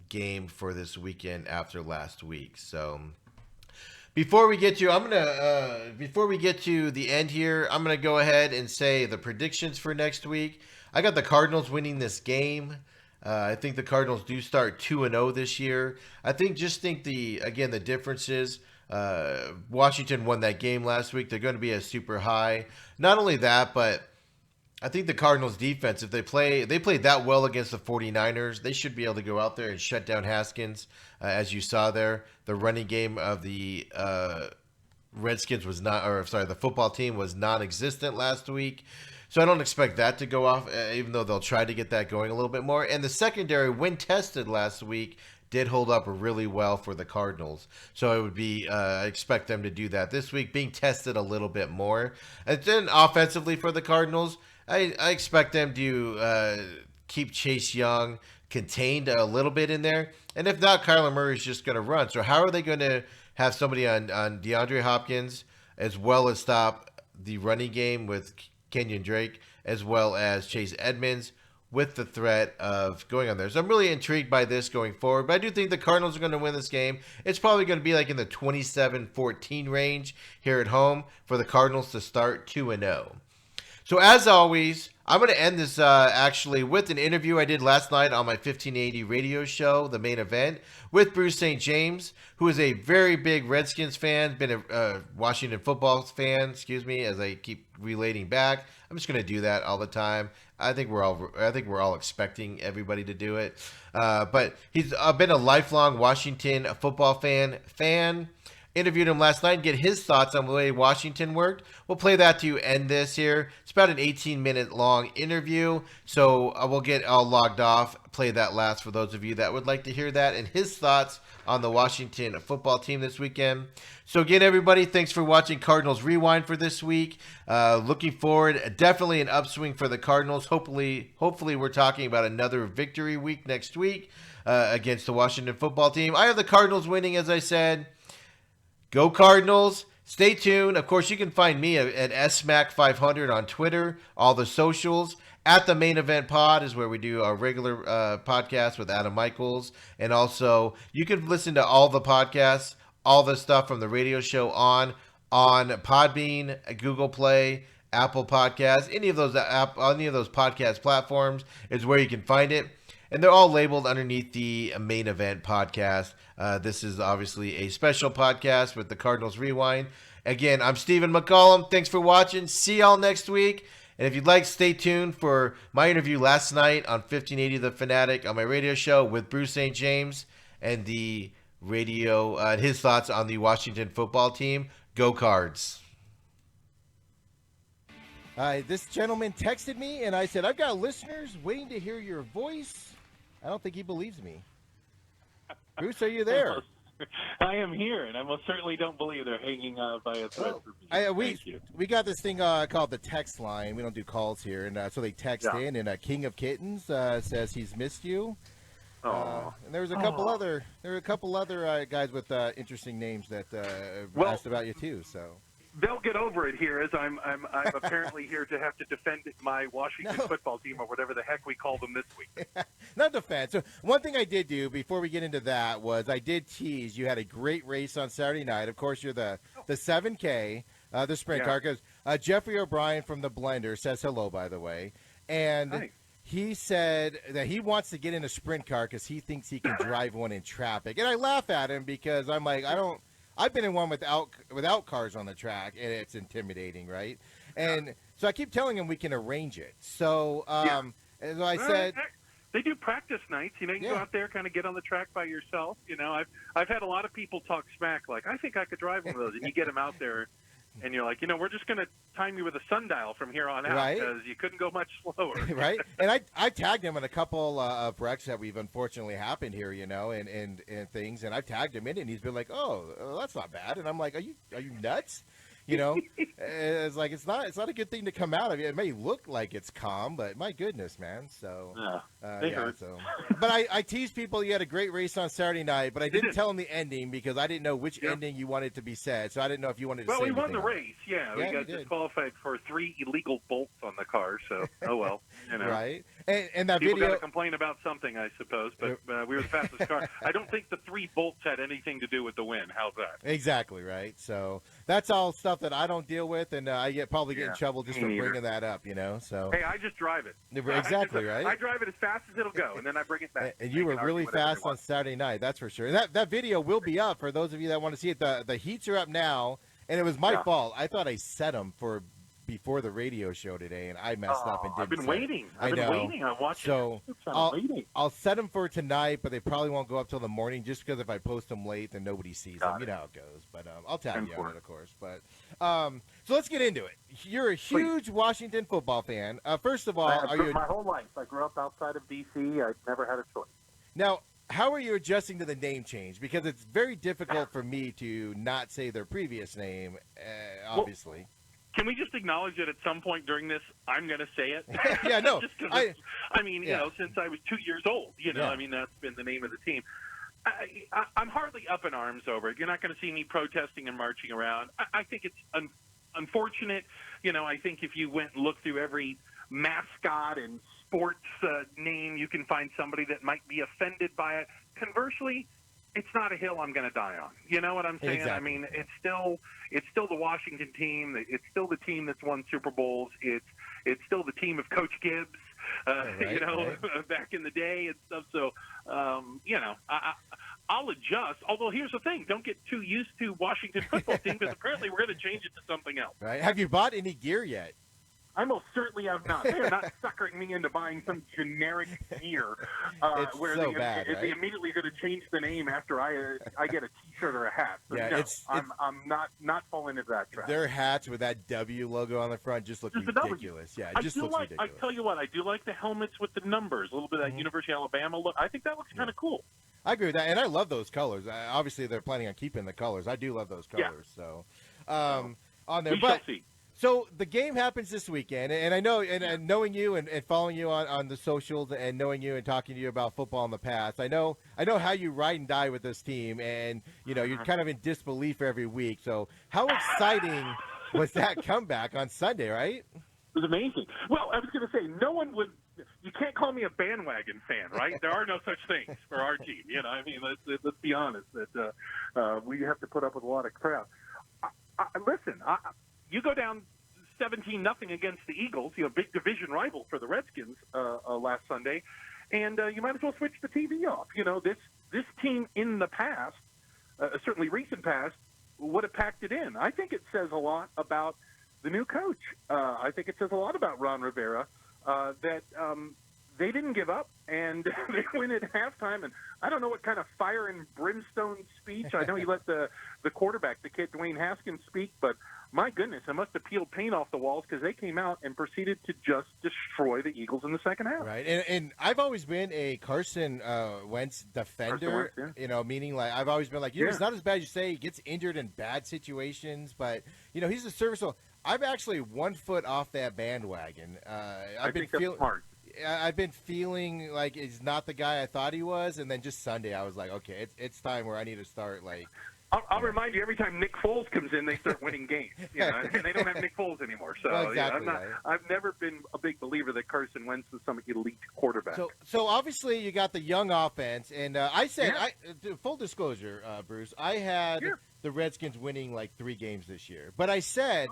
game for this weekend after last week. So before we get to the end here, I'm gonna go ahead and say the predictions for next week. I got the Cardinals winning this game. I think the Cardinals do start 2-0 this year. I think the difference is Washington won that game last week. They're going to be a super high. Not only that, but I think the Cardinals defense, if they played that well against the 49ers, they should be able to go out there and shut down Haskins. As you saw there, the running game of the Redskins the football team was non-existent last week. So I don't expect that to go off, even though they'll try to get that going a little bit more. And the secondary, when tested last week, did hold up really well for the Cardinals. So it would be, I expect them to do that this week, being tested a little bit more. And then offensively for the Cardinals, I expect them to keep Chase Young contained a little bit in there. And if not, Kyler Murray's just going to run. So how are they going to have somebody on DeAndre Hopkins as well as stop the running game with Kenyon Drake as well as Chase Edmonds with the threat of going on there? So I'm really intrigued by this going forward. But I do think the Cardinals are going to win this game. It's probably going to be like in the 27-14 range here at home for the Cardinals to start 2-0. So as always, I'm going to end this actually with an interview I did last night on my 1580 radio show, The Main Event, with Bruce St. James, who is a very big Redskins fan, been a Washington football fan, as I keep relating back. I'm just going to do that all the time. I think we're all expecting everybody to do it. But he's been a lifelong Washington football fan. Interviewed him last night and get his thoughts on the way Washington worked. We'll play that to end this here. It's about an 18-minute long interview, so we'll get all logged off. Play that last for those of you that would like to hear that and his thoughts on the Washington football team this weekend. So again, everybody, thanks for watching Cardinals Rewind for this week. Looking forward, definitely an upswing for the Cardinals. Hopefully we're talking about another victory week next week against the Washington football team. I have the Cardinals winning, as I said. Go Cardinals. Stay tuned. Of course, you can find me at SMAC500 on Twitter, all the socials. At the Main Event Pod is where we do our regular podcast with Adam Michaels. And also, you can listen to all the podcasts, all the stuff from the radio show on Podbean, Google Play, Apple Podcasts, any of those podcast platforms is where you can find it. And they're all labeled underneath the Main Event Podcast. This is obviously a special podcast with the Cardinals Rewind. Again, I'm Steven McCollum. Thanks for watching. See y'all next week. And if you'd like, stay tuned for my interview last night on 1580 The Fanatic on my radio show with Bruce St. James and the radio, his thoughts on the Washington football team. Go Cards. This gentleman texted me and I said, I've got listeners waiting to hear your voice. I don't think he believes me. Bruce, are you there? I am here, and I most certainly don't believe they're hanging by a thread for me. We got this thing called the text line. We don't do calls here, and so they text in, and King of Kittens says he's missed you. And there was a couple other guys with interesting names that asked about you too. So they'll get over it here, as I'm apparently here to have to defend my Washington football team or whatever the heck we call them this week. Not defend. So one thing I did do before we get into that was I did tease you had a great race on Saturday night. Of course, you're the 7K, the sprint car. Because Jeffrey O'Brien from the Blender says hello, by the way, and. Nice. He said that he wants to get in a sprint car because he thinks he can drive one in traffic. And I laugh at him because I'm like, I've been in one without cars on the track, and it's intimidating, right? And so I keep telling him we can arrange it. So, as I said, they do practice nights. You know, you can go out there, kind of get on the track by yourself. You know, I've had a lot of people talk smack, like, I think I could drive one of those. And you get them out there, and you're like, we're just going to time you with a sundial from here on out because you couldn't go much slower. Right. And I tagged him in a couple of wrecks that we've unfortunately happened here, and things. And I've tagged him in it, and he's been like, oh, that's not bad. And I'm like, are you nuts? It's like it's not a good thing to come out of it. It may look like it's calm, but my goodness, man. So but I teased people. You had a great race on Saturday night, but I didn't tell them the ending because I didn't know which ending you wanted to be said. So I didn't know if you wanted to say anything. Well, we won the race. Yeah, we got disqualified for 3 illegal bolts on the car. So right. And that people video got to complain about something, I suppose. But we were the fastest car. I don't think the 3 bolts had anything to do with the win. How's that? Exactly right. So that's all stuff that I don't deal with, and I probably get in trouble just for bringing that up, So hey, I just drive it. Exactly right. I drive it as fast as it'll go, and then I bring it back. And you were really fast on Saturday night, that's for sure. And that video will be up for those of you that want to see it. The heats are up now, and it was my fault. I thought I set them for before the radio show today, and I messed up and didn't. I've been waiting. I've been waiting. I'm watching. So I'll set them for tonight, but they probably won't go up till the morning, just because if I post them late, then nobody sees them. You know how it goes. But I'll tag you on it, of course. But so let's get into it. You're a huge Washington football fan. First of all, my whole life? I grew up outside of D.C. I never had a choice. Now, how are you adjusting to the name change? Because it's very difficult for me to not say their previous name, obviously. Well, can we just acknowledge that at some point during this, I'm going to say it? Yeah, no. Since I was 2 years old, I mean, that's been the name of the team. I'm hardly up in arms over it. You're not going to see me protesting and marching around. I think it's unfortunate. I think if you went and looked through every mascot and sports name, you can find somebody that might be offended by it. Conversely, it's not a hill I'm going to die on. You know what I'm saying? Exactly. I mean, it's still the Washington team. It's still the team that's won Super Bowls. It's still the team of Coach Gibbs, back in the day and stuff. So, I'll adjust. Although here's the thing: don't get too used to Washington football team because apparently we're going to change it to something else. Right? Have you bought any gear yet? I most certainly have not. They are not suckering me into buying some generic gear where they immediately going to change the name after I get a T-shirt or a hat. So I'm not falling into that trap. Their hats with that W logo on the front just look ridiculous. Yeah, it just looks ridiculous. I tell you what, I do like the helmets with the numbers, a little bit of that University of Alabama look. I think that looks kind of cool. I agree with that, and I love those colors. Obviously, they're planning on keeping the colors. I do love those colors. So, on there, we shall see. So the game happens this weekend, and I know, and knowing you and following you on the socials and knowing you and talking to you about football in the past, I know how you ride and die with this team, and you're kind of in disbelief every week. So how exciting was that comeback on Sunday, right? It was amazing. Well, I was going to say, no one would. You can't call me a bandwagon fan, right? There are no such things for our team. I mean, let's be honest that we have to put up with a lot of crap. Listen, you go down 17-0 against the Eagles, big division rival for the Redskins last Sunday, and you might as well switch the TV off. This team in the past, certainly recent past, would have packed it in. I think it says a lot about the new coach. I think it says a lot about Ron Rivera that they didn't give up, and they win at halftime. And I don't know what kind of fire and brimstone speech. I know he let the quarterback, the kid Dwayne Haskins, speak, but my goodness, it must have peeled paint off the walls because they came out and proceeded to just destroy the Eagles in the second half. Right, and I've always been a Carson Wentz defender, meaning like I've always been like, it's not as bad as you say. He gets injured in bad situations, but, he's a serviceable. I'm actually 1 foot off that bandwagon. I think that's smart. I've been feeling like he's not the guy I thought he was, and then just Sunday I was like, okay, it's time where I need to start like. I'll remind you, every time Nick Foles comes in, they start winning games. And they don't have Nick Foles anymore. So well, exactly, right. I've never been a big believer that Carson Wentz is some elite quarterback. So obviously you got the young offense, and I said, full disclosure, Bruce, I had the Redskins winning like 3 games this year, but I said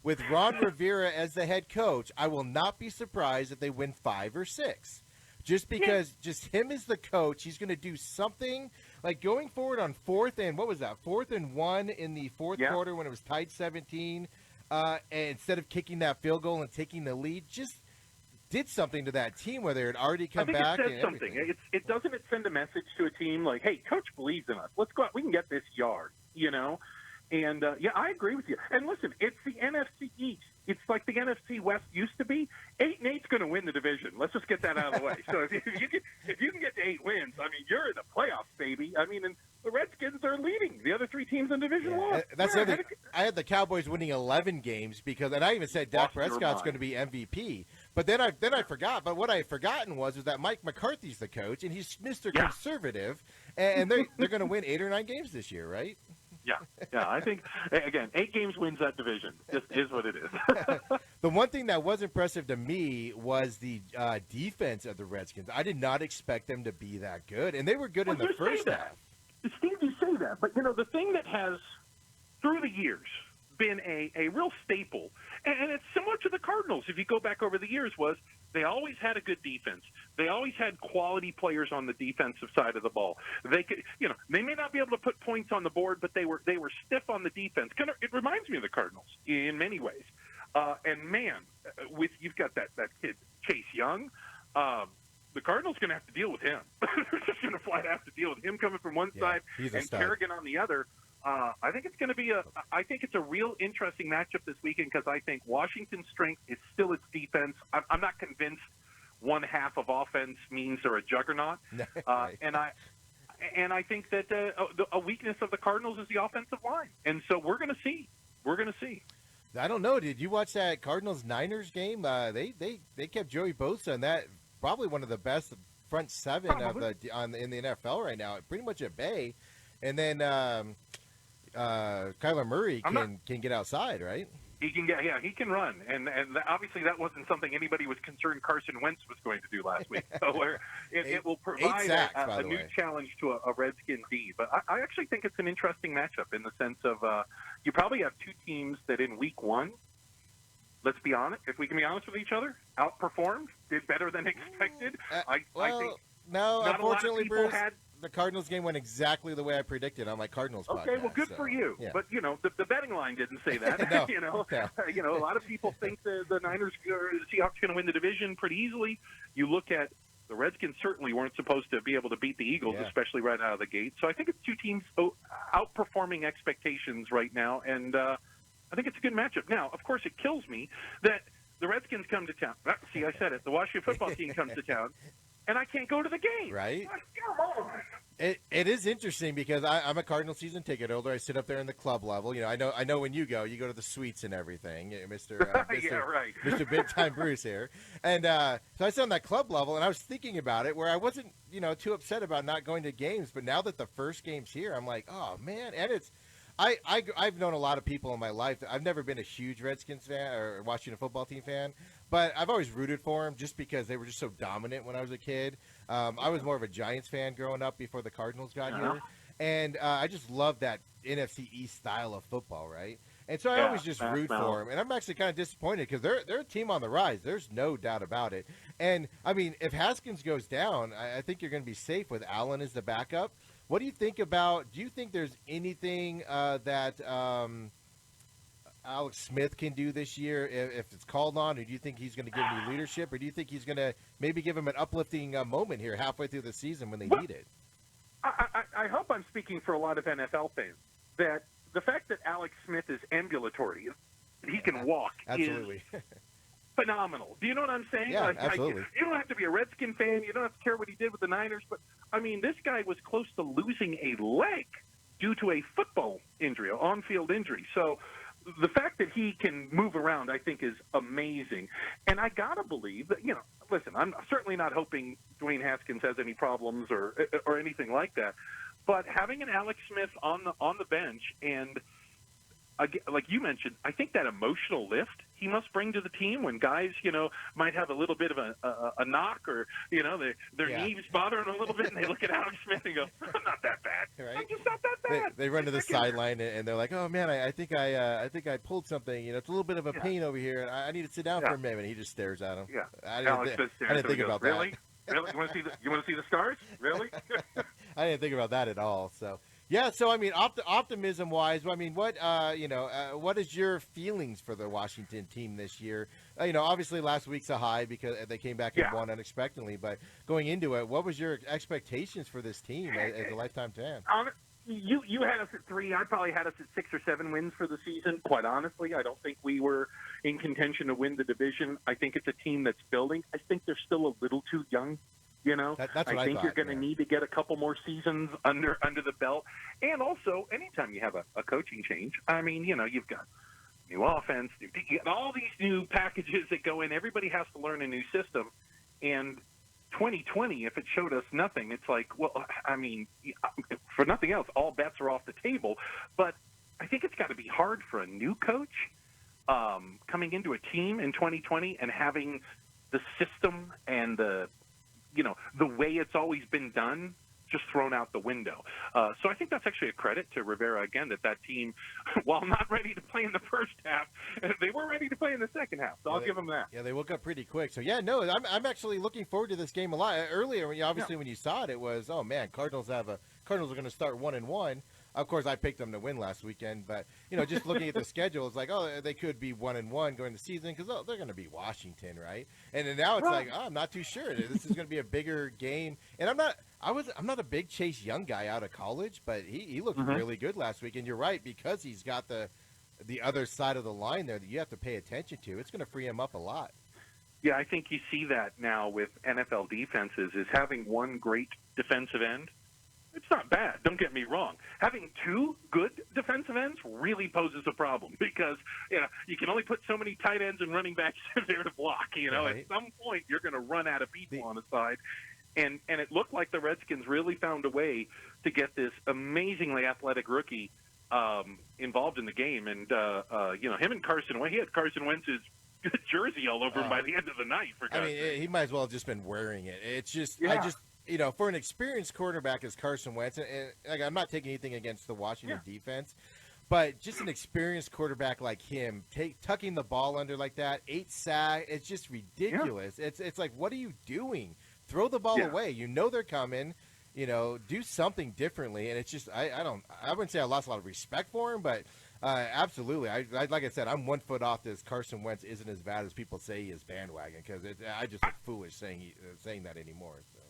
with Ron Rivera as the head coach, I will not be surprised if they win 5 or 6. Just because just him as the coach, he's going to do something like going forward on 4th and 1 in the fourth quarter when it was tied 17. And instead of kicking that field goal and taking the lead, just did something to that team where they had already come back. I think it says something. It doesn't send a message to a team like, hey, coach believes in us. Let's go out. We can get this yard, And, I agree with you. And listen, it's the NFC East. It's like the NFC West used to be. 8-8's going to win the division. Let's just get that out of the way. So if you can get to 8 wins, I mean, you're in the playoffs, baby. I mean, and the Redskins are leading the other 3 teams in Division One. That's the other. I had the Cowboys winning 11 games because, and I even said Dak Prescott's going to be MVP. But then I forgot. But what I had forgotten was that Mike McCarthy's the coach, and he's Mr. Conservative, and they're going to win 8 or 9 games this year, right? Yeah. I think, again, 8 games wins that division. Just is what it is. The one thing that was impressive to me was the defense of the Redskins. I did not expect them to be that good, and they were good in the first half. Steve, you say that, but, the thing that has, through the years, been a real staple, and it's similar to the Cardinals, if you go back over the years, was they always had a good defense. They always had quality players on the defensive side of the ball. They could, they may not be able to put points on the board, but they were stiff on the defense. It reminds me of the Cardinals in many ways. And man, you've got that kid Chase Young. The Cardinals going to have to deal with him. They're just going to flat have to deal with him coming from one side and Kerrigan on the other. I think it's going to be I think it's a real interesting matchup this weekend because I think Washington's strength is still its defense. I'm not convinced one half of offense means they're a juggernaut. And I think that a weakness of the Cardinals is the offensive line. And so we're going to see. I don't know. Did you watch that Cardinals-Niners game? They kept Joey Bosa in that probably one of the best front 7 in the NFL right now, pretty much at bay. And then Kyler Murray can get outside, right? He can run, and obviously that wasn't something anybody was concerned Carson Wentz was going to do last week. So it will provide sacks, a new challenge to a Redskin D. But I actually think it's an interesting matchup in the sense of you probably have 2 teams that in week 1, let's be honest, if we can be honest with each other, outperformed, did better than expected. I think no, unfortunately, Bruce. Had the Cardinals game went exactly the way I predicted on my Cardinals podcast. Okay, well, good for you. Yeah. But, the betting line didn't say that. No. A lot of people think the Niners or the Seahawks going to win the division pretty easily. You look at the Redskins certainly weren't supposed to be able to beat the Eagles, especially right out of the gate. So I think it's 2 teams outperforming expectations right now, and I think it's a good matchup. Now, of course, it kills me that the Redskins come to town. See, I said it. The Washington football team comes to town. And I can't go to the game. Right. It is interesting because I'm a Cardinal season ticket holder. I sit up there in the club level. I know when you go to the suites and everything, Mr. Mr. Big Time Bruce here. And so I sit on that club level, and I was thinking about it where I wasn't, too upset about not going to games. But now that the first game's here, I'm like, oh, man. And it's I've known a lot of people in my life. I've never been a huge Redskins fan or Washington football team fan. But I've always rooted for them just because they were just so dominant when I was a kid. I was more of a Giants fan growing up before the Cardinals got here. And I just love that NFC East style of football, right? And so I always just root for them. And I'm actually kind of disappointed because they're a team on the rise. There's no doubt about it. And, I mean, if Haskins goes down, I think you're going to be safe with Allen as the backup. What do you think about – do you think there's anything that Alex Smith can do this year if it's called on? Or do you think he's going to give any leadership? Or do you think he's going to maybe give him an uplifting moment here halfway through the season when they need it? I hope I'm speaking for a lot of NFL fans that the fact that Alex Smith is ambulatory, he can walk, absolutely. Is phenomenal. Do you know what I'm saying? Yeah, absolutely. You don't have to be a Redskin fan. You don't have to care what he did with the Niners. But, I mean, this guy was close to losing a leg due to a football injury, an on-field injury. So the fact that he can move around, I think, is amazing. And I got to believe that, listen, I'm certainly not hoping Dwayne Haskins has any problems or anything like that. But having an Alex Smith on the bench and, like you mentioned, I think that emotional lift he must bring to the team when guys, might have a little bit of a knock or, their knees bother them a little bit, and they look at Alex Smith and go, I'm not that bad. Right? I'm just not that bad. They run to the sideline and they're like, oh man, I think I pulled something. It's a little bit of a pain over here, and I need to sit down for a minute. And he just stares at him. Yeah. I Alex didn't think about that. Really? Really? You want to see the scars? Really? I didn't think about that at all. So. Yeah, so I mean, optimism-wise, I mean, what is your feelings for the Washington team this year? Obviously last week's a high because they came back and won unexpectedly. But going into it, what was your expectations for this team as a lifetime fan? You had us at 3. I probably had us at 6 or 7 wins for the season. Quite honestly, I don't think we were in contention to win the division. I think it's a team that's building. I think they're still a little too young. That's what I think thought, you're going to need to get a couple more seasons under the belt. And also, anytime you have a coaching change, I mean, you've got new offense, you got all these new packages that go in. Everybody has to learn a new system. And 2020, if it showed us nothing, it's like, well, I mean, for nothing else, all bets are off the table. But I think it's got to be hard for a new coach coming into a team in 2020 and having the system and the way it's always been done just thrown out the window. So I think that's actually a credit to Rivera, again, that team, while not ready to play in the first half, they were ready to play in the second half. So I'll give them that. Yeah, they woke up pretty quick. So, I'm actually looking forward to this game a lot. Earlier, when you saw it, it was, oh, man, Cardinals are going to start 1-1. Of course, I picked them to win last weekend, but just looking at the schedule, it's like, oh, they could be 1-1 going the season because they're going to be Washington, right? And then now it's like, oh, I'm not too sure. This is going to be a bigger game, and I'm not a big Chase Young guy out of college, but he looked really good last week. And you're right, because he's got the other side of the line there that you have to pay attention to. It's going to free him up a lot. Yeah, I think you see that now with NFL defenses is having one great defensive end. It's not bad. Don't get me wrong. Having 2 good defensive ends really poses a problem because you can only put so many tight ends and running backs there to block. Right. At some point you're going to run out of people on the side, and it looked like the Redskins really found a way to get this amazingly athletic rookie involved in the game. And him and Carson Wentz, he had Carson Wentz's jersey all over him by the end of the night. He might as well have just been wearing it. It's just for an experienced quarterback as Carson Wentz, and I'm not taking anything against the Washington defense, but just an experienced quarterback like him, tucking the ball under like that, 8 sacks, it's just ridiculous. Yeah. It's like, what are you doing? Throw the ball away. They're coming. Do something differently. And it's just, I wouldn't say I lost a lot of respect for him, but absolutely. Like I said, I'm 1 foot off this Carson Wentz isn't as bad as people say he is bandwagon, because I just look foolish saying that anymore. So.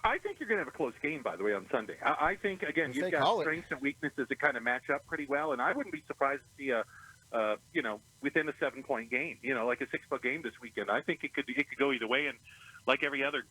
I think you're going to have a close game, by the way, on Sunday. I think, again, you've got strengths and weaknesses that kind of match up pretty well, and I wouldn't be surprised to see within a 7-point game, like a 6-point game this weekend. I think it could go either way, and like every other,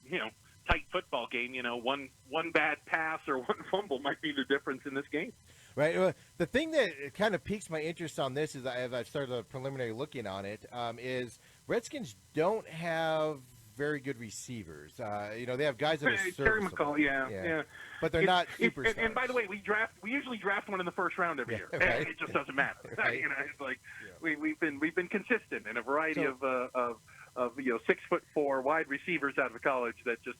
tight football game, one bad pass or one fumble might be the difference in this game. Right. The thing that kind of piques my interest on this is, as I've started a preliminary looking on it, is Redskins don't have very good receivers. They have guys that are serviceable. Terry McCall, yeah. But they're not superstars. And by the way, we usually draft one in the first round every year. Right. It just doesn't matter. Right. It's like we've been consistent in a variety of 6'4" wide receivers out of college that just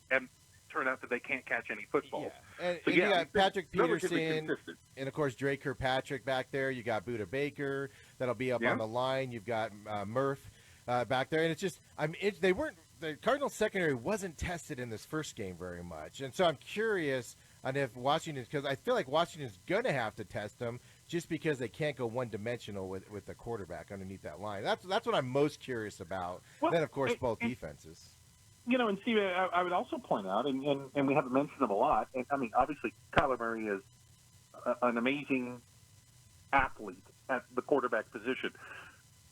turn out that they can't catch any football. Yeah. And you got Patrick Peterson, and of course Drake Kirkpatrick back there. You got Budda Baker that'll be up on the line. You've got Murph back there, and it's just the Cardinals secondary wasn't tested in this first game very much. And so I'm curious on if Washington, because I feel like Washington's going to have to test them just because they can't go one-dimensional with the quarterback underneath that line. That's what I'm most curious about. Well, then, of course, both defenses. And Steve, I would also point out, and we haven't mentioned them a lot, and I mean, obviously, Kyler Murray is an amazing athlete at the quarterback position.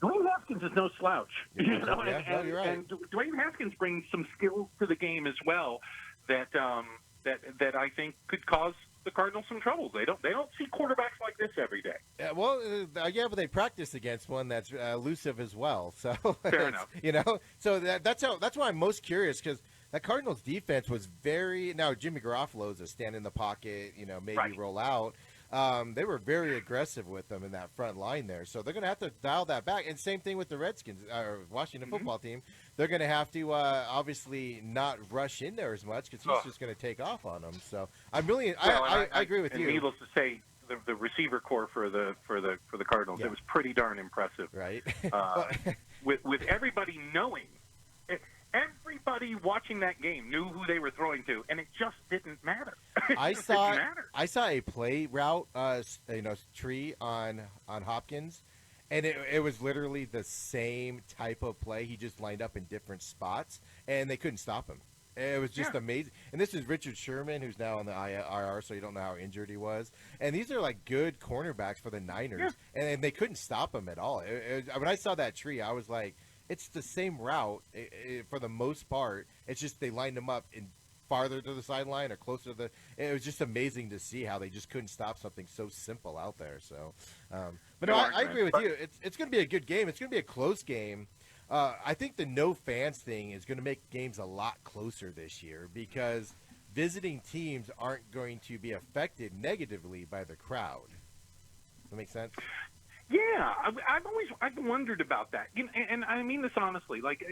Dwayne Haskins is no slouch, you're right. And Dwayne Haskins brings some skills to the game as well that I think could cause the Cardinals some trouble. They don't see quarterbacks like this every day. But they practice against one that's elusive as well. So Fair enough. So that's why I'm most curious, because that Cardinals defense was very. Now Jimmy Garoppolo's a stand in the pocket, maybe Right. roll out. They were very aggressive with them in that front line there, so they're going to have to dial that back. And same thing with the Redskins, or Washington football team. They're going to have to obviously not rush in there as much, because he's just going to take off on them. So I'm really, I agree with and you. Needless to say, the receiver core for the Cardinals, it was pretty darn impressive. Right. with everybody knowing. Everybody watching that game knew who they were throwing to, and it just didn't matter. I saw a play route, tree on Hopkins, and it was literally the same type of play. He just lined up in different spots, and they couldn't stop him. It was just amazing. And this is Richard Sherman, who's now on the IR, so you don't know how injured he was. And these are like good cornerbacks for the Niners, and they couldn't stop him at all. When I saw that tree, I was like, it's the same route for the most part. It's just they lined them up in farther to the sideline or closer to the. It was just amazing to see how they just couldn't stop something so simple out there. So, but no, I agree with you. It's going to be a good game. It's going to be a close game. I think the no fans thing is going to make games a lot closer this year, because visiting teams aren't going to be affected negatively by the crowd. Does that make sense? Yeah, I've wondered about that, and I mean this honestly. Like,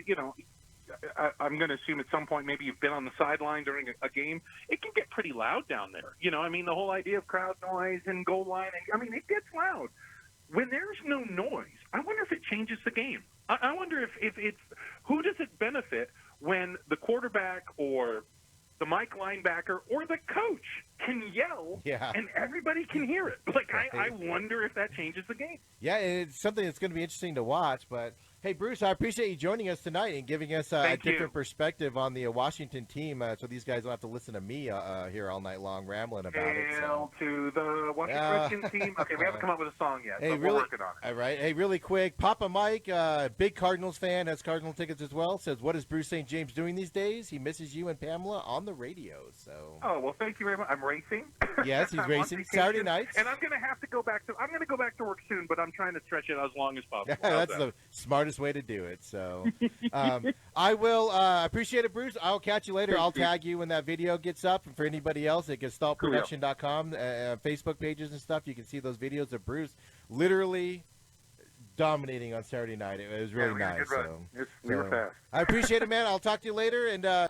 I'm going to assume at some point maybe you've been on the sideline during a game. It can get pretty loud down there. I mean, the whole idea of crowd noise and goal line. It gets loud. When there's no noise, I wonder if it changes the game. I wonder if it's who does it benefit when the quarterback or the Mike linebacker or the coach can yell and everybody can hear it. Like, I wonder if that changes the game. Yeah, and it's something that's going to be interesting to watch. But, hey, Bruce, I appreciate you joining us tonight and giving us a different perspective on the Washington team, so these guys don't have to listen to me here all night long rambling about it. Hail to the Washington Redskins team. Okay, we haven't come up with a song yet, but we're working on it. All right. Hey, really quick, Papa Mike, big Cardinals fan, has Cardinal tickets as well, says, what is Bruce St. James doing these days? He misses you and Pamela on the radio. So. Oh, well, thank you very much. I'm racing. Yes, he's racing Saturday nights. And I'm going to have to go back to work soon, but I'm trying to stretch it as long as possible. That's the smartest way to do it. So I will appreciate it, Bruce. I'll catch you later. I'll tag you when that video gets up. And for anybody else at GestaltProduction.com, Facebook pages and stuff, you can see those videos of Bruce literally dominating on Saturday night. It was really nice. We were fast. I appreciate it, man. I'll talk to you later, and